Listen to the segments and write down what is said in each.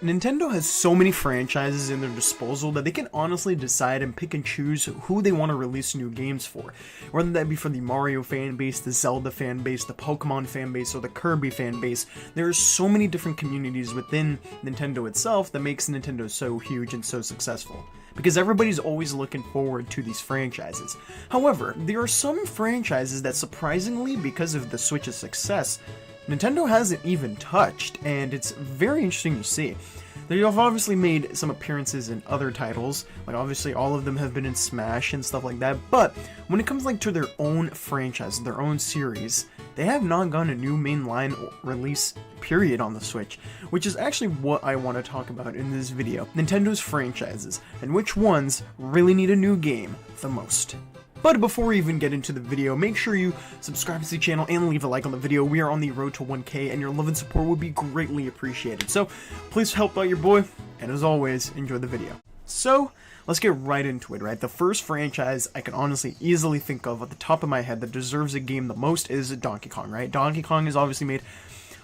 Nintendo has so many franchises in their disposal that they can honestly decide and pick and choose who they want to release new games for. Whether that be for the Mario fan base, the Zelda fan base, the Pokemon fan base, or the Kirby fan base, there are so many different communities within Nintendo itself that makes Nintendo so huge and so successful. Because everybody's always looking forward to these franchises. However, there are some franchises that surprisingly, because of the Switch's success, Nintendo hasn't even touched, and it's very interesting to see. They have obviously made some appearances in other titles, like obviously all of them have been in Smash and stuff like that, but when it comes like to their own franchise, their own series, they have not gotten a new mainline release period on the Switch, which is actually what I want to talk about in this video. Nintendo's franchises, and which ones really need a new game the most. But before we even get into the video, make sure you subscribe to the channel and leave a like on the video. We are on the road to 1K, and your love and support would be greatly appreciated. So please help out your boy, and as always, enjoy the video. So let's get right into it, right? The first franchise I can honestly easily think of at the top of my head that deserves a game the most is Donkey Kong, right? Donkey Kong has obviously made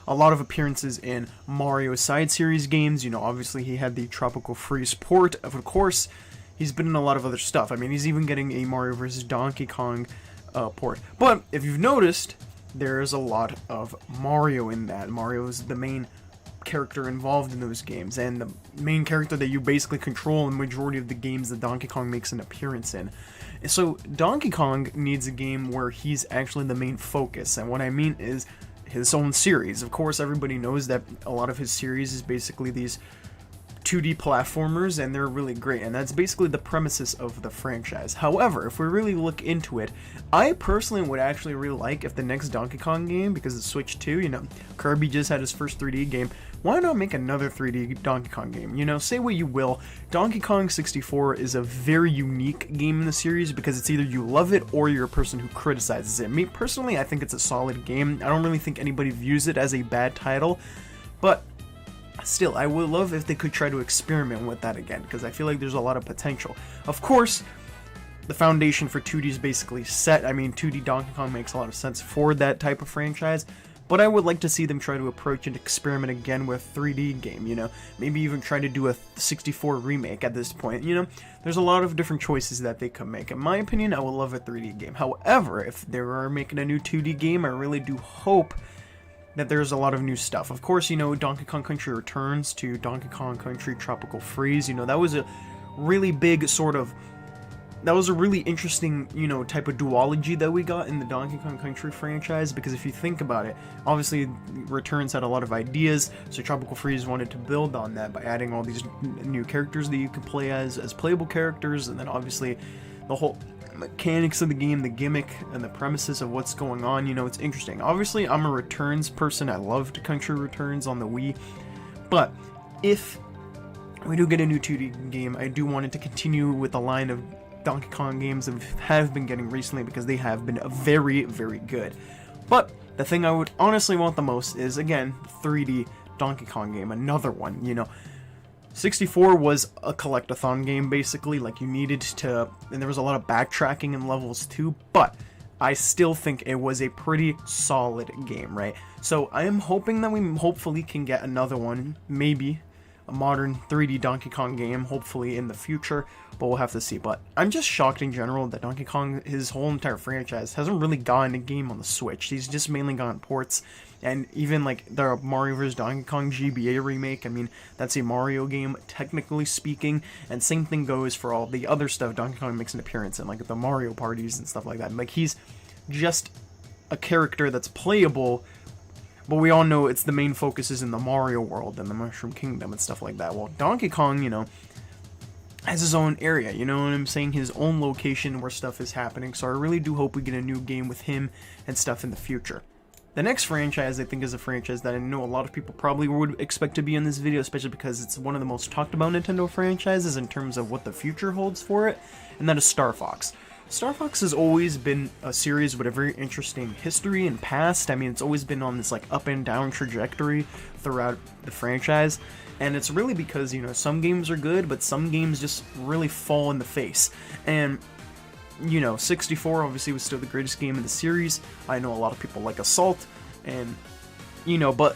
a lot of appearances in Mario side series games. You know, obviously he had the Tropical Freeze port, of course. He's been in a lot of other stuff. I mean, he's even getting a Mario vs. Donkey Kong port. But if you've noticed, there's a lot of Mario in that. Mario is the main character involved in those games, and the main character that you basically control in the majority of the games that Donkey Kong makes an appearance in. So Donkey Kong needs a game where he's actually the main focus, and what I mean is his own series. Of course, everybody knows that a lot of his series is basically these 2D platformers, and they're really great, and that's basically the premises of the franchise. However, if we really look into it, I personally would actually really like if the next Donkey Kong game, because it's Switch 2, you know, Kirby just had his first 3D game, why not make another 3D Donkey Kong game? You know, say what you will, Donkey Kong 64 is a very unique game in the series because it's either you love it or you're a person who criticizes it. Me, personally, I think it's a solid game. I don't really think anybody views it as a bad title, but still, I would love if they could try to experiment with that again, because I feel like there's a lot of potential. Of course, the foundation for 2D is basically set. I mean, 2D Donkey Kong makes a lot of sense for that type of franchise, but I would like to see them try to approach and experiment again with 3D game, you know? Maybe even try to do a 64 remake at this point, you know? There's a lot of different choices that they could make. In my opinion, I would love a 3D game. However, if they are making a new 2D game, I really do hope that there's a lot of new stuff. Of course, you know, Donkey Kong Country Returns to Donkey Kong Country Tropical Freeze, you know, that was a really big sort of, that was a really interesting, you know, type of duology that we got in the Donkey Kong Country franchise, because if you think about it, obviously Returns had a lot of ideas, so Tropical Freeze wanted to build on that by adding all these new characters that you could play as playable characters, and then obviously the whole mechanics of the game, the gimmick, and the premises of what's going on, you know, it's interesting. Obviously, I'm a Returns person. I loved Country Returns on the Wii, but if we do get a new 2D game, I do want it to continue with the line of Donkey Kong games that have been getting recently, because they have been very, very good. But the thing I would honestly want the most is, again, 3D Donkey Kong game, another one, you know. 64 was a collect-a-thon game, basically, like you needed to, and there was a lot of backtracking in levels too, but I still think it was a pretty solid game, right? So I am hoping that we hopefully can get another one, maybe a modern 3D Donkey Kong game, hopefully in the future, but we'll have to see. But I'm just shocked in general that Donkey Kong, his whole entire franchise, hasn't really gotten a game on the Switch. He's just mainly gotten ports, and even like the Mario vs. Donkey Kong GBA remake, I mean, that's a Mario game, technically speaking, and same thing goes for all the other stuff Donkey Kong makes an appearance in, like the Mario parties and stuff like that. Like, he's just a character that's playable, but we all know it's the main focus is in the Mario world and the Mushroom Kingdom and stuff like that. Well, Donkey Kong, you know, has his own area, you know what I'm saying? His own location where stuff is happening, so I really do hope we get a new game with him and stuff in the future. The next franchise, I think, is a franchise that I know a lot of people probably would expect to be in this video, especially because it's one of the most talked about Nintendo franchises in terms of what the future holds for it, and that is Star Fox. Star Fox has always been a series with a very interesting history and past. I mean, it's always been on this like up and down trajectory throughout the franchise, and it's really because, you know, some games are good, but some games just really fall in the face. And you know, 64 obviously was still the greatest game in the series. I know a lot of people like Assault, and you know, but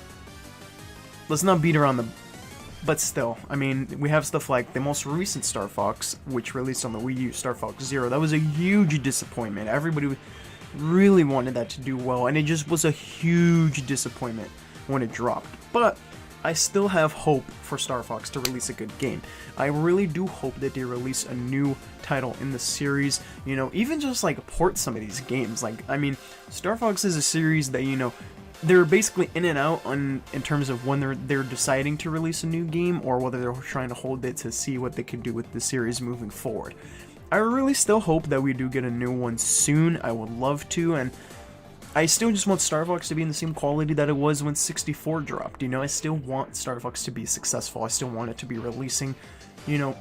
let's not beat around the But still, I mean, we have stuff like the most recent Star Fox, which released on the Wii U, Star Fox Zero. That was a huge disappointment. Everybody really wanted that to do well, and it just was a huge disappointment when it dropped. But I still have hope for Star Fox to release a good game. I really do hope that they release a new title in the series, you know, even just like port some of these games. Like, I mean, Star Fox is a series that, you know, they're basically in and out in terms of when they're deciding to release a new game, or whether they're trying to hold it to see what they can do with the series moving forward. I really still hope that we do get a new one soon. I would love to, and I still just want Star Fox to be in the same quality that it was when 64 dropped. You know, I still want Star Fox to be successful. I still want it to be releasing, you know,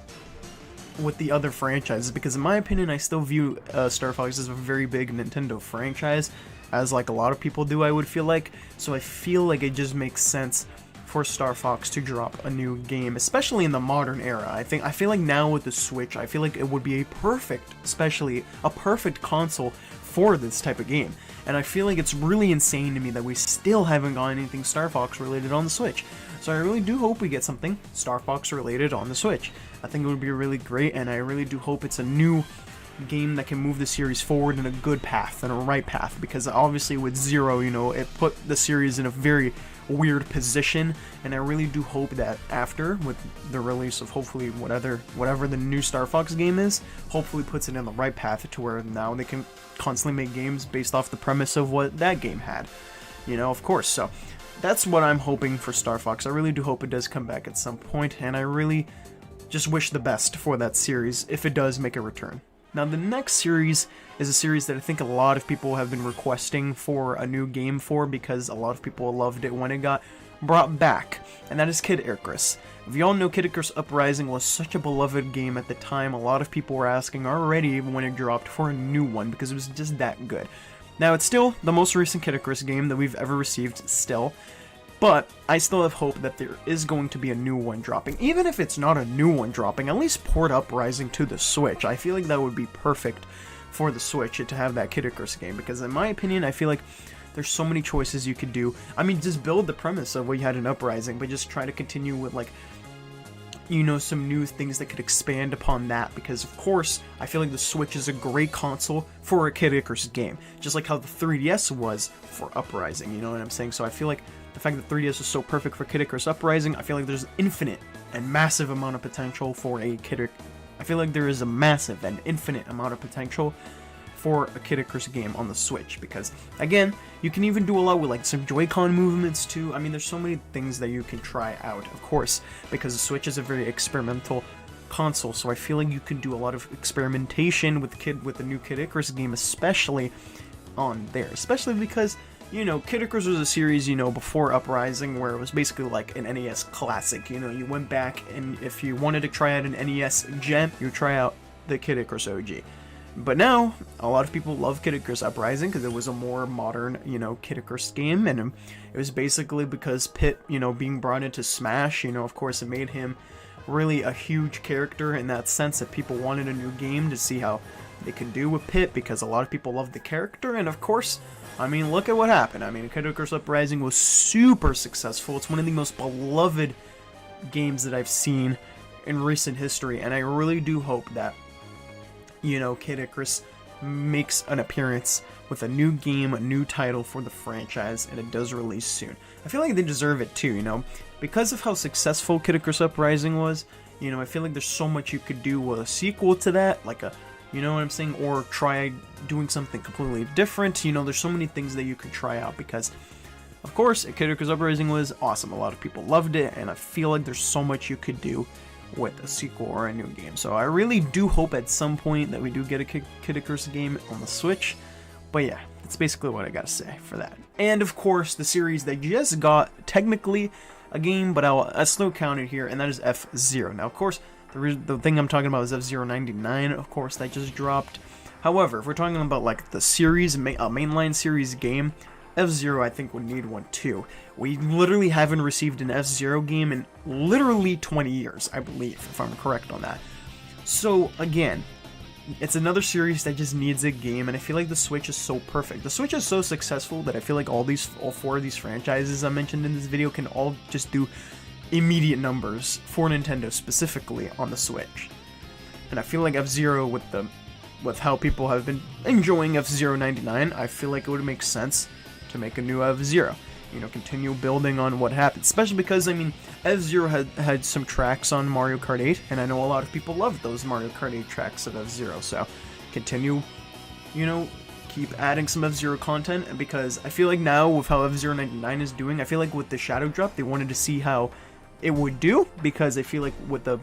with the other franchises, because in my opinion, I still view Star Fox as a very big Nintendo franchise, as like a lot of people do, I would feel like. So I feel like it just makes sense for Star Fox to drop a new game, especially in the modern era. I feel like now with the Switch, I feel like it would be a perfect, especially a perfect console for this type of game. And I feel like it's really insane to me that we still haven't got anything Star Fox related on the Switch. So I really do hope we get something Star Fox related on the Switch. I think it would be really great, and I really do hope it's a new game that can move the series forward in a good path, in a right path, because obviously with Zero, you know, it put the series in a very weird position, and I really do hope that after, with the release of hopefully whatever the new Star Fox game is, hopefully puts it in the right path to where now they can constantly make games based off the premise of what that game had, you know, of course. So that's what I'm hoping for Star Fox. I really do hope it does come back at some point, and I really just wish the best for that series if it does make a return. Now, the next series is a series that I think a lot of people have been requesting for a new game for, because a lot of people loved it when it got brought back, and that is Kid Icarus. If you all know, Kid Icarus Uprising was such a beloved game at the time. A lot of people were asking already when it dropped for a new one, because it was just that good. Now, it's still the most recent Kid Icarus game that we've ever received still, but I still have hope that there is going to be a new one dropping. Even if it's not a new one dropping, at least port Uprising to the Switch. I feel like that would be perfect for the Switch to have that Kid Icarus game, because in my opinion, I feel like there's so many choices you could do. I mean, just build the premise of what you had in Uprising, but just try to continue with, like, you know, some new things that could expand upon that, because of course, I feel like the Switch is a great console for a Kid Icarus game, just like how the 3DS was for Uprising, you know what I'm saying? So I feel like the fact that 3DS is so perfect for Kid Icarus Uprising, I feel like there's infinite and massive amount of potential for a Kid Icarus. I feel like there is a massive and infinite amount of potential for a Kid Icarus game on the Switch, because again, you can even do a lot with like some Joy-Con movements too. I mean, there's so many things that you can try out, of course, because the Switch is a very experimental console, so I feel like you can do a lot of experimentation with the new Kid Icarus game, especially on there, especially because, you know, Kid Icarus was a series, you know, before Uprising, where it was basically like an NES classic. You know, you went back, and if you wanted to try out an NES gem, you try out the Kid Icarus OG. But now, a lot of people love Kid Icarus Uprising because it was a more modern, you know, Kid Icarus game, and it was basically because Pit, you know, being brought into Smash, you know, of course, it made him really a huge character in that sense that people wanted a new game to see how they could do with Pit, because a lot of people loved the character, and of course, I mean, look at what happened. I mean, Kid Icarus Uprising was super successful. It's one of the most beloved games that I've seen in recent history, and I really do hope that, you know, Kid Icarus makes an appearance with a new game, a new title for the franchise, and it does release soon. I feel like they deserve it too, you know, because of how successful Kid Icarus Uprising was. You know, I feel like there's so much you could do with a sequel to that, like a, you know what I'm saying, or try doing something completely different. You know, there's so many things that you could try out, because of course, Kid Icarus Uprising was awesome. A lot of people loved it, and I feel like there's so much you could do with a sequel or a new game. So I really do hope at some point that we do get a Kid Icarus game on the Switch. But yeah, that's basically what I gotta say for that. And of course, the series that just got technically a game, but I still count it here, and that is F-Zero. Now, of course, the thing I'm talking about is F-Zero 99, of course, that just dropped. However, if we're talking about like the series, mainline series game, F-Zero I think would need one too. We literally haven't received an F-Zero game in literally 20 years, I believe, if I'm correct on that. So again, it's another series that just needs a game, and I feel like the Switch is so perfect. The Switch is so successful that I feel like all four of these franchises I mentioned in this video can all just do immediate numbers for Nintendo specifically on the Switch. And I feel like F-Zero with how people have been enjoying F-Zero 99, I feel like it would make sense to make a new F-Zero. You know, continue building on what happened. Especially because, I mean, F-Zero had some tracks on Mario Kart 8, and I know a lot of people loved those Mario Kart 8 tracks of F-Zero, so continue, you know, keep adding some F-Zero content, because I feel like now, with how F-Zero 99 is doing, I feel like with the Shadow Drop, they wanted to see how it would do, because I feel like with the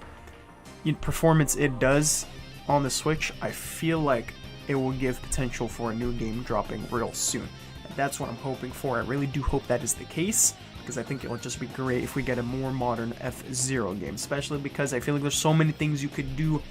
performance it does on the Switch, I feel like it will give potential for a new game dropping real soon. That's what I'm hoping for. I really do hope that is the case, because I think it will just be great if we get a more modern F-Zero game, especially because I feel like there's so many things you could do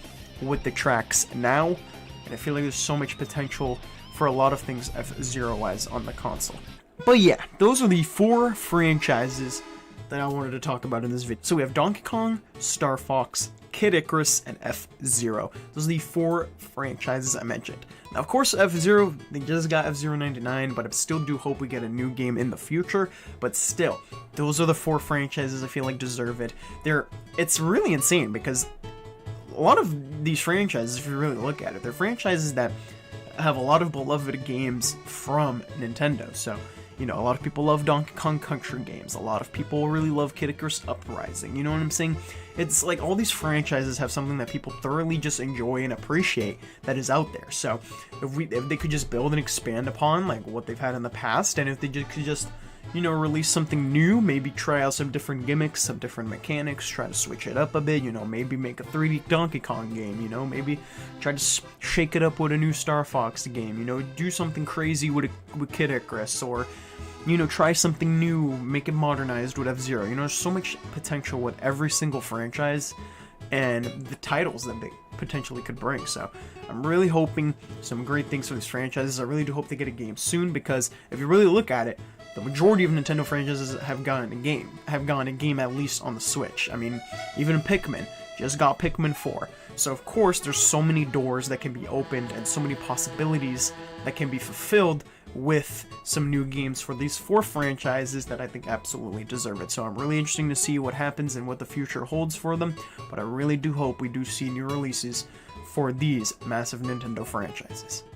with the tracks now, and I feel like there's so much potential for a lot of things F-Zero wise on the console. But yeah, those are the 4 franchises that I wanted to talk about in this video. So we have Donkey Kong, Star Fox, Kid Icarus, and F-Zero. Those are the 4 franchises I mentioned. Now, of course, F-Zero, they just got F-Zero 99, but I still do hope we get a new game in the future. But still, those are the 4 franchises I feel like deserve it. It's really insane, because a lot of these franchises, if you really look at it, they're franchises that have a lot of beloved games from Nintendo. So, you know, a lot of people love Donkey Kong Country games. A lot of people really love Kid Icarus Uprising. You know what I'm saying? It's like all these franchises have something that people thoroughly just enjoy and appreciate that is out there. So if they could just build and expand upon like what they've had in the past, and if they could just, you know, release something new, maybe try out some different gimmicks, some different mechanics, try to switch it up a bit, you know, maybe make a 3D Donkey Kong game, you know, maybe try to shake it up with a new Star Fox game, you know, do something crazy with Kid Icarus, or, you know, try something new, make it modernized with F-Zero. You know, there's so much potential with every single franchise and the titles that they potentially could bring. So I'm really hoping some great things for these franchises. I really do hope they get a game soon, because if you really look at it, the majority of Nintendo franchises have gotten a game at least on the Switch. I mean, even Pikmin just got Pikmin 4. So of course, there's so many doors that can be opened and so many possibilities that can be fulfilled with some new games for these 4 franchises that I think absolutely deserve it. So I'm really interested to see what happens and what the future holds for them, but I really do hope we do see new releases for these massive Nintendo franchises.